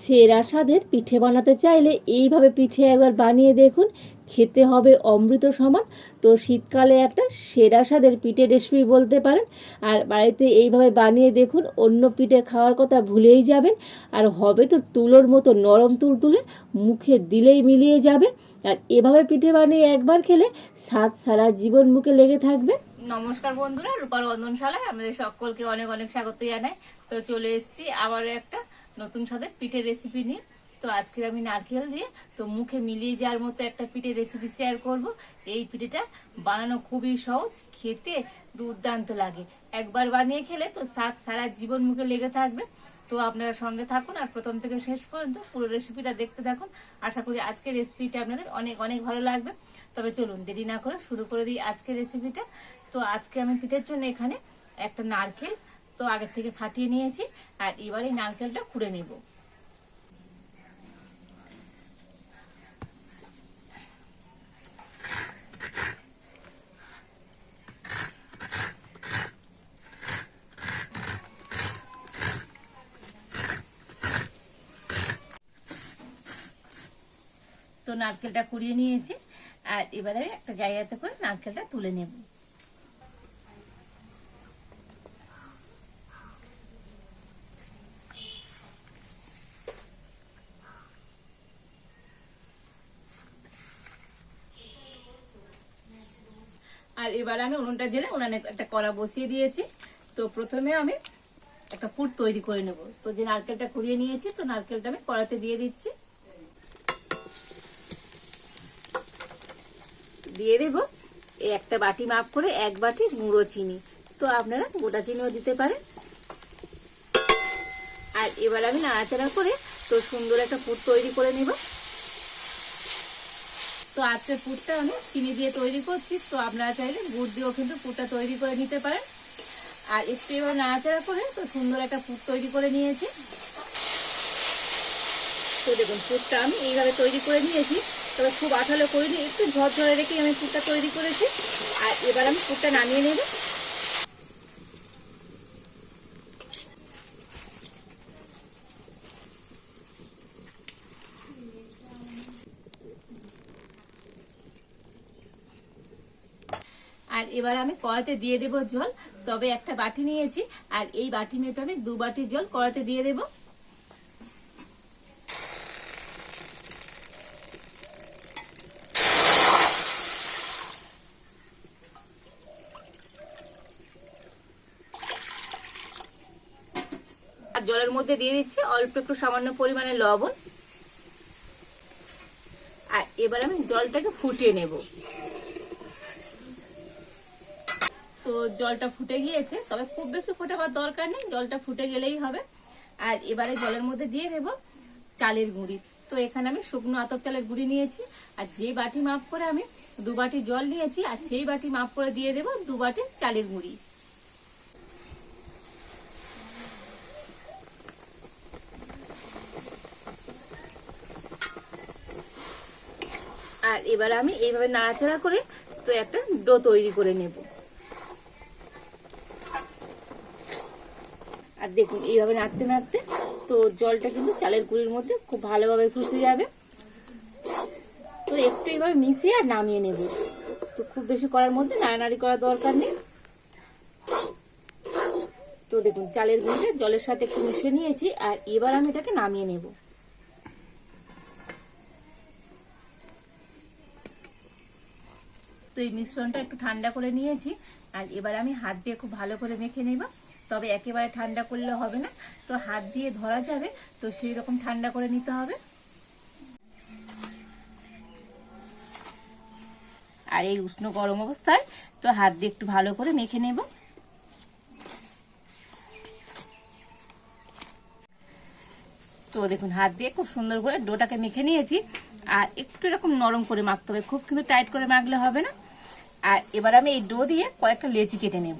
সেরা স্বাদের পিঠে বানাতে চাইলে এইভাবে পিঠে একবার বানিয়ে দেখুন, খেতে হবে অমৃত সমান। তো শীতকালে একটা সেরা স্বাদের পিঠে রেসিপি বলতে পারেন। আর বাড়িতে এইভাবে বানিয়ে দেখুন, অন্য পিঠে খাওয়ার কথা ভুলেই যাবেন। আর হবে তো তুলোর মতো নরম তুলতুলে, মুখে দিলেই মিলিয়ে যাবে। আর এভাবে পিঠে বানিয়ে একবার খেলে স্বাদ সারা জীবন মুখে লেগে থাকবে। নমস্কার বন্ধুরা, রূপার রন্ধনশালায় আমাদের সকলকে অনেক অনেক স্বাগত জানাই। তো চলে এসেছি আবারও একটা নতুন স্বাদের পিঠের রেসিপি নিয়ে। তো আজকে আমি নারকেল দিয়ে তো মুখে মিলিয়ে যাওয়ার মতো একটা পিঠের রেসিপি শেয়ার করব। এই পিঠেটা বানানো খুবই সহজ, খেতে দুর্দান্ত লাগে। একবার বানিয়ে খেলে তো স্বাদ সারা জীবন মুখে লেগে থাকবে। তো আপনারা সঙ্গে থাকুন আর প্রথম থেকে শেষ পর্যন্ত পুরো রেসিপিটা দেখতে থাকুন। আশা করি আজকের রেসিপিটা আপনাদের অনেক অনেক ভালো লাগবে। তবে চলুন দেরি না করে শুরু করে দিই আজকের রেসিপিটা। তো আজকে আমি পিঠের জন্য এখানে একটা নারকেল তো আগে থেকে ফাটিয়ে নিয়েছি, আর এবার এই নারকেলটা কুড়ে নেব। তো নারকেলটা কুড়িয়ে নিয়েছি, আর এবারে একটা জায়গাতে করে নারকেলটা তুলে নেব। আর এবার আমি উনুনটা জেলে উনানে একটা কড়া বসিয়ে দিয়েছি। তো প্রথমে আমি একটা পুর তৈরি করে নেব। তো যে নারকেলটা কুড়িয়ে নিয়েছি, তো নারকেলটা আমি কড়াতে দিয়ে দিচ্ছি। দিয়ে দেব এই একটা বাটি মাপ করে 1 বাটি গুঁড়ো চিনি। তো আপনারা গোটা চিনিও দিতে পারেন। আর এবার আমি নাড়াচাড়া করে তো সুন্দর একটা পুর তৈরি করে নেব। তো আজকের পুরটা আমি চিনি দিয়ে তৈরি করছি, তো আপনারা চাইলে গুড় দিয়েও কিন্তু পুরটা তৈরি করে নিতে পারেন। আর একটু এবার নাড়াচাড়া করে তো সুন্দর একটা পুর তৈরি করে নিয়েছি। তো দেখুন পুরটা আমি এইভাবে তৈরি করে নিয়েছি, তবে খুব আঠালো করিনি, একটু ঝরঝরে রেখে আমি পুরটা তৈরি করেছি। আর এবার আমি পুরটা নামিয়ে নেব। আর এবার আমি কড়াতে দিয়ে দেব জল। তবে একটা বাটি নিয়েছি, আর এই বাটি মেপে আমি 2 বাটি জল কড়াতে দিয়ে দেব। আর জলের মধ্যে দিয়ে দিচ্ছি অল্প একটু সামান্য পরিমাণে লবণ। আর এবার আমি জলটাকে ফুটিয়ে নেব। তো জলটা ফুটে গিয়েছে, তবে খুব বেশি ফোটাবার দরকার নেই, জলটা ফুটে গেলেই হবে। আর এবারে জলের মধ্যে দিয়ে দেব চালের গুঁড়ি। তো এখানে আমি শুকনো আতপ চালের গুঁড়ি নিয়েছি। আর যে বাটি মাপ করে আমি 2 বাটি জল নিয়েছি, আর সেই বাটি মাপ করে দিয়ে দেব 2 বাটি চালের গুঁড়ি। আর এবার আমি এইভাবে নাড়াচাড়া করে তো একটা ডো তৈরি করে নেব। আর দেখুন এইভাবে নাড়তে নাড়তে তো জলটা কিন্তু চালের গুঁড়ির মধ্যে খুব ভালোভাবে শুষে যাবে। তো একটু এইভাবে মিশিয়ে আর নামিয়ে নেব। তো খুব বেশি করার মধ্যে নাড়ানাড়ি করার দরকার নেই। তো দেখুন চালের গুঁড়িটা জলের সাথে একটু মিশিয়ে নিয়েছি, আর এবার আমি এটাকে নামিয়ে নেব। তো এই মিশ্রণটা একটু ঠান্ডা করে নিয়েছি, আর এবার আমি হাত দিয়ে খুব ভালো করে মেখে নেব। তবে একেবারে ঠান্ডা করলে হবে না, তো হাত দিয়ে ধরা যাবে, তো সেই রকম ঠান্ডা করে নিতে হবে। আর এই উষ্ণ গরম অবস্থায় তো হাত দিয়ে একটু ভালো করে মেখে নেব। তো দেখুন হাত দিয়ে খুব সুন্দর করে ডোটাকে মেখে নিয়েছি। আর একটু এরকম নরম করে মাখতে হবে, খুব কিন্তু টাইট করে মাখলে হবে না। আর এবার আমি এই ডো দিয়ে কয়েকটা লেচি কেটে নেব।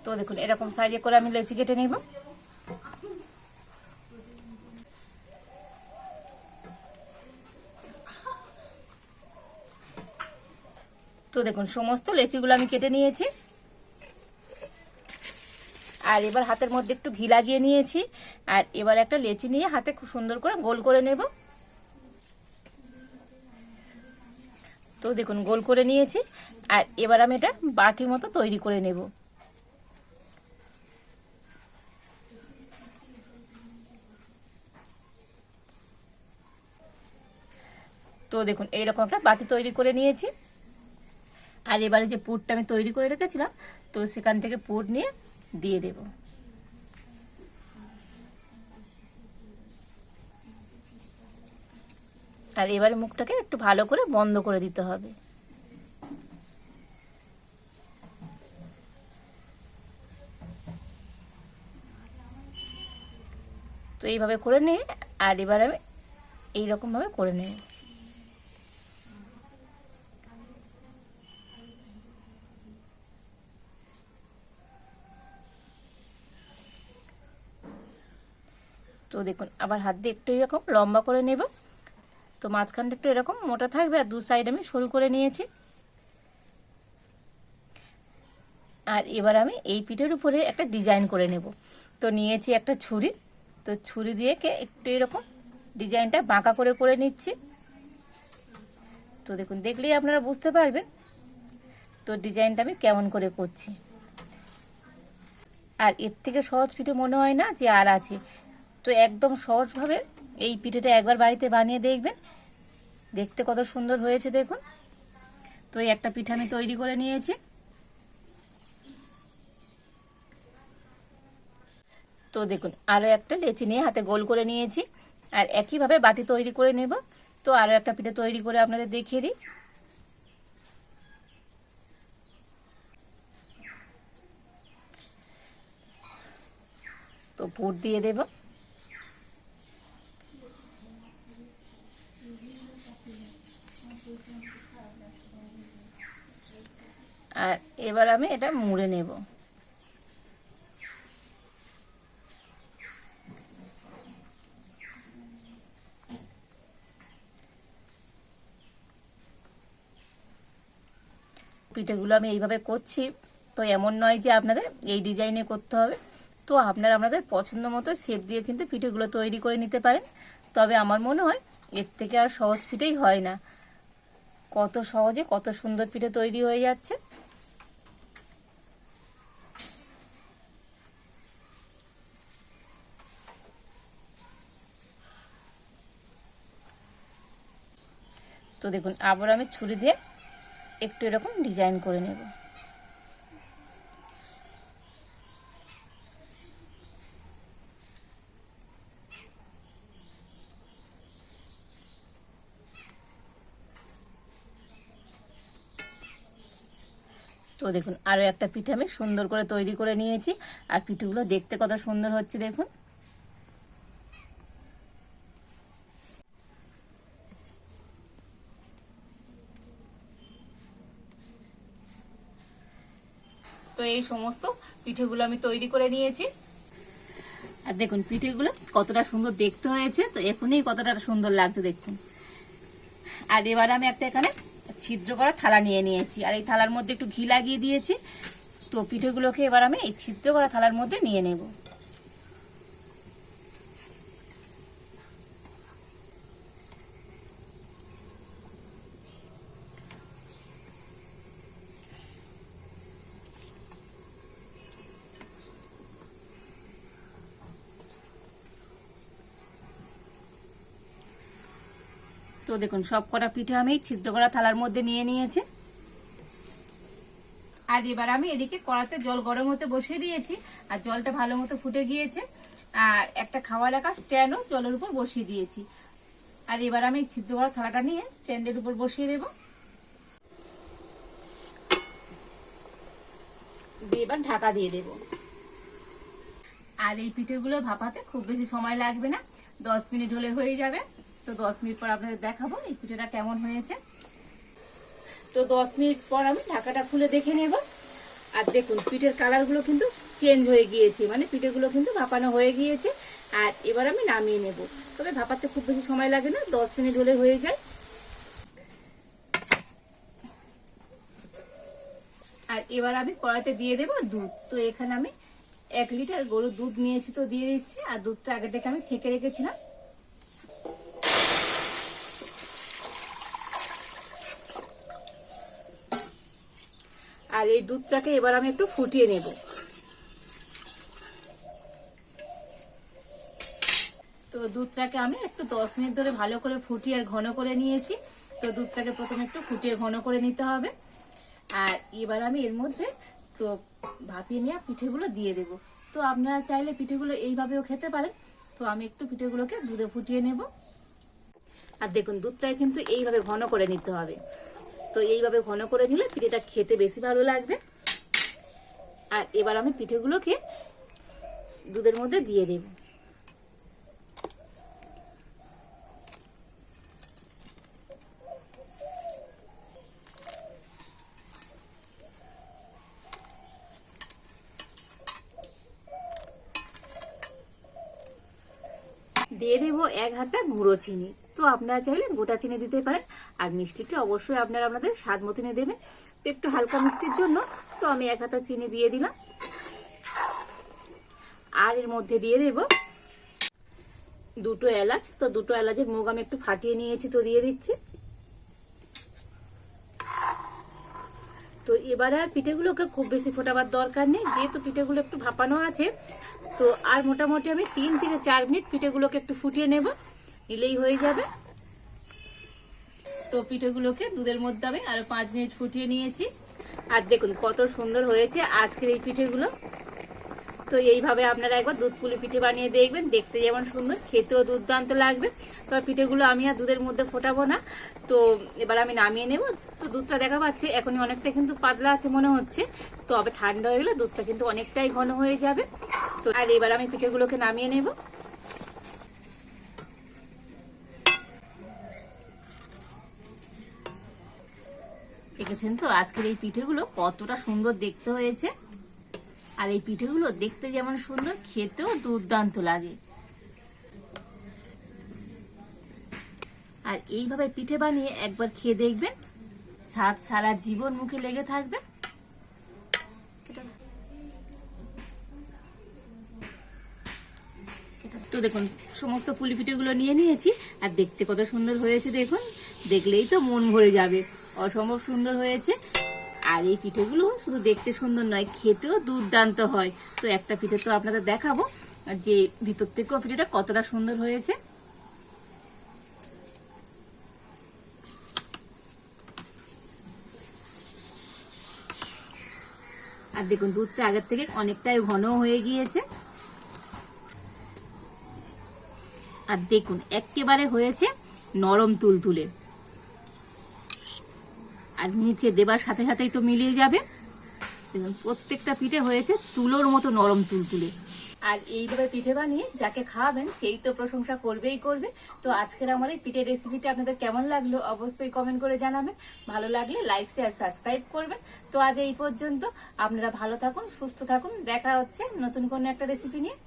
তো দেখুন এরকম সাইজে করে আমি লেচি কেটে নেব। তো দেখুন সমস্ত লেচিগুলো আমি কেটে নিয়েছি। আর এবার হাতের মধ্যে একটু ঘি লাগিয়ে নিয়েছি। আর এবার একটা লেচি নিয়ে হাতে খুব সুন্দর করে গোল করে নেব। তো দেখুন গোল করে নিয়েছি। আর এবার আমি এটা বাটির মতো তৈরি করে নেব। তো দেখুন এইরকম একটা বাটি তৈরি করে নিয়েছি। আর এবারে যে পুরটা আমি তৈরি করে রেখেছিলাম, তো সেখান থেকে পুর নিয়ে দিয়ে দেব। আর এবারে মুখটাকে একটু ভালো করে বন্ধ করে দিতে হবে। তো এইভাবে করে নিয়ে আর এবার আমি এইরকমভাবে করে নেব। তো দেখুন আবার হাত দিয়ে একটু এরকম লম্বা করে নেব। তো মাঝখানটা একটু এরকম মোটা থাকবে আর দু সাইড আমি সরু করে নিয়েছি। আর এবার আমি এই পিঠের উপরে একটা ডিজাইন করে নেব। তো নিয়েছি একটা ছুরি। তো ছুরি দিয়ে একটু এরকম ডিজাইনটা বাঁকা করে করে নিচ্ছি। তো দেখুন দেখলেই আপনারা বুঝতে পারবেন তো ডিজাইনটা আমি কেমন করে করছি। আর এর থেকে সহজ পিঠে মনে হয় না যে আর আছে। তো একদম সহজভাবে এই পিঠেটা একবার বাড়িতে বানিয়ে দেখবেন, দেখতে কত সুন্দর হয়েছে দেখুন। তো এই একটা পিঠা আমি তৈরি করে নিয়েছি। তো দেখুন আরও একটা লেচি নিয়ে হাতে গোল করে নিয়েছি। আর একইভাবে বাটি তৈরি করে নেব। তো আরও একটা পিঠে তৈরি করে আপনাদের দেখিয়ে দিই। তো পুর দিয়ে দেব। আর এবার আমি এটা মুড়ে নেব। পিঠেগুলো আমি এইভাবে করছি। তো এমন নয় যে আপনাদের এই ডিজাইনে করতে হবে। তো আপনারা আপনাদের পছন্দ মতো শেপ দিয়ে কিন্তু পিঠেগুলো তৈরি করে নিতে পারেন। তবে আমার মনে হয় এর থেকে আর সহজ পিঠেই হয় না। কত সহজে কত সুন্দর পিঠে তৈরি হয়ে যাচ্ছে। তো দেখুন আবার আমি ছুরি দিয়ে একটু এরকম ডিজাইন করে নেব। তো দেখুন আরও একটা পিঠে আমি সুন্দর করে তৈরি করে নিয়েছি। আর পিঠেগুলো দেখতে কত সুন্দর হচ্ছে দেখুন। তো এই সমস্ত পিঠেগুলো আমি তৈরি করে নিয়েছি। আর দেখুন পিঠেগুলো কতটা সুন্দর দেখতে হয়েছে। তো এখনই কতটা সুন্দর লাগছে দেখুন। আর এবার আমি একটা এখানে ছিদ্র করা থালা নিয়ে নিয়েছি। আর এই থালার মধ্যে একটু ঘি লাগিয়ে দিয়েছি। তো পিঠেগুলোকে এবার আমি এই ছিদ্র করা থালার মধ্যে নিয়ে নেব। তো দেখুন সব কটা পিঠে আমি ছিদ্র করা থালার মধ্যে নিয়ে নিয়েছি। আর এবার আমি এদিকে কড়াতে জল গরম হতে বসিয়ে দিয়েছি। আর জলটা ভালো মতো ফুটে গিয়েছে। আর একটা খাওয়া রাখা স্ট্যান্ডও জলের উপর বসিয়ে দিয়েছি। আর এবার আমি ছিদ্র করা থালাটা নিয়ে স্ট্যান্ডের উপর বসিয়ে দেব। দিয়ে এবার ঢাকা দিয়ে দেব। আর এই পিঠেগুলো ভাপাতে খুব বেশি সময় লাগবে না, 10 মিনিট হলে হয়ে যাবে। তো 10 মিনিট পর আপনাদের দেখাবো এই পিঠেটা কেমন হয়েছে। তো 10 মিনিট পর আমি ঢাকাটা খুলে দেখে নেব। আর দেখুন পিঠের কালারগুলো কিন্তু চেঞ্জ হয়ে গিয়েছে, মানে পিঠেগুলো কিন্তু ভাপানো হয়ে গিয়েছে। আর এবার আমি নামিয়ে নেব। তবে ভাপাতে খুব বেশি সময় লাগে না, 10 মিনিট হলে হয়ে যায়। আর এবার আমি কড়াইতে দিয়ে দেব দুধ। তো এখানে আমি 1 লিটার গরুর দুধ নিয়েছি, তো দিয়ে দিচ্ছি। আর দুধটা আগে থেকে আমি ছেঁকে রেখেছিলাম। আর এই দুধটাকে এবার আমি একটু ফুটিয়ে নেব। তো দুধটাকে আমি একটু 10 মিনিট ধরে ভালো করে ফুটিয়ে আর ঘন করে নিয়েছি। তো দুধটাকে প্রথমে একটু ফুটিয়ে ঘন করে নিতে হবে। আর এবার আমি এর মধ্যে তো ভাপিয়ে নেওয়া পিঠেগুলো দিয়ে দেব। তো আপনারা চাইলে পিঠেগুলো এইভাবেও খেতে পারেন। তো আমি একটু পিঠেগুলোকে দুধে ফুটিয়ে নেব। আর দেখুন, দুধটাকে কিন্তু এইভাবে ঘন করে নিতে হবে। তো এইভাবে ঘন করে নিলে পিঠেটা খেতে বেশি ভালো লাগবে। আর এবার আমি পিঠেগুলোকে দুধের মধ্যে দিয়ে দেব। দিয়ে দেবো 1 হাতা গুঁড়ো চিনি। তো আপনারা চাইলে গোটা চিনি দিতে পারেন। আর মিষ্টিটা অবশ্যই আপনারা আপনাদের স্বাদ মতনই দেবেন। তো একটু হালকা মিষ্টির জন্য তো আমি 1 হাতা চিনি দিয়ে দিলাম। আর এর মধ্যে দিয়ে দেব 2টো এলাচ। তো 2টো এলাচের মুগ আমি একটু ফাটিয়ে নিয়েছি, তো দিয়ে দিচ্ছি। তো এবারে আর পিঠেগুলোকে খুব বেশি ফোটাবার দরকার নেই, যেহেতু পিঠেগুলো একটু ভাপানো আছে। তো আর মোটামুটি আমি 3 থেকে 4 মিনিট পিঠেগুলোকে একটু ফুটিয়ে নেব, নিলেই হয়ে যাবে। তো পিঠেগুলোকে দুধের মধ্যে আমি আরো 5 মিনিট ফুটিয়ে নিয়েছি। আর দেখুন কত সুন্দর হয়েছে আজকের এই পিঠেগুলো। তো এইভাবে আপনারা একবার দুধ পুলি পিঠে বানিয়ে দেখবেন, দেখতে যেমন সুন্দর, খেতেও দুর্দান্ত লাগবে। তো পিঠেগুলো আমি আর দুধের মধ্যে ফোটাবো না। তো এবার আমি নামিয়ে নেব। তো দুধটা দেখা পাচ্ছে এখনই অনেকটা কিন্তু পাতলা আছে মনে হচ্ছে। তো আবার ঠান্ডা হয়ে গেলে দুধটা কিন্তু অনেকটাই ঘন হয়ে যাবে। তো আর এবার আমি পিঠেগুলোকে নামিয়ে নেব। দেখেছেন তো আজকের এই পিঠেগুলো কতটা সুন্দর দেখতে হয়েছে। আর এই পিঠেগুলো দেখতে যেমন সুন্দর, খেতেও দুর্দান্ত লাগে। আর এইভাবে পিঠে বানিয়ে একবার খেয়ে দেখবেন, স্বাদ সারা জীবন মুখে লেগে থাকবে। তো দেখুন সমস্ত পুলি পিঠেগুলো নিয়ে নিয়েছি। আর দেখতে কত সুন্দর হয়েছে দেখুন, দেখলেই তো মন ভরে যাবে, অসম্ভব সুন্দর হয়েছে। আর এই পিঠেগুলো শুধু দেখতে সুন্দর নয়, খেতেও দুর্দান্ত হয়। তো একটা পিঠে তো আপনাদের দেখাবো, যে ভিতর থেকেও পিঠেটা কতটা সুন্দর হয়েছে। আর দেখুন দুধটা আগের থেকে অনেকটাই ঘন হয়ে গিয়েছে। আর দেখুন একেবারে হয়েছে নরম তুলতুলে। আর মুখে দেবার সাথে সাথেই তো মিলিয়ে যাবে। দেখুন প্রত্যেকটা পিঠে হয়েছে তুলোর মতো নরম তুলতুলে। আর এইভাবে পিঠে বানিয়ে যাকে খাওয়াবেন সেই তো প্রশংসা করবেই করবে। তো আজকের আমার এই পিঠের রেসিপিটা আপনাদের কেমন লাগলো অবশ্যই কমেন্ট করে জানাবেন। ভালো লাগলে লাইক শেয়ার সাবস্ক্রাইব করবেন। তো আজ এই পর্যন্ত, আপনারা ভালো থাকুন, সুস্থ থাকুন। দেখা হচ্ছে নতুন কোনো একটা রেসিপি নিয়ে।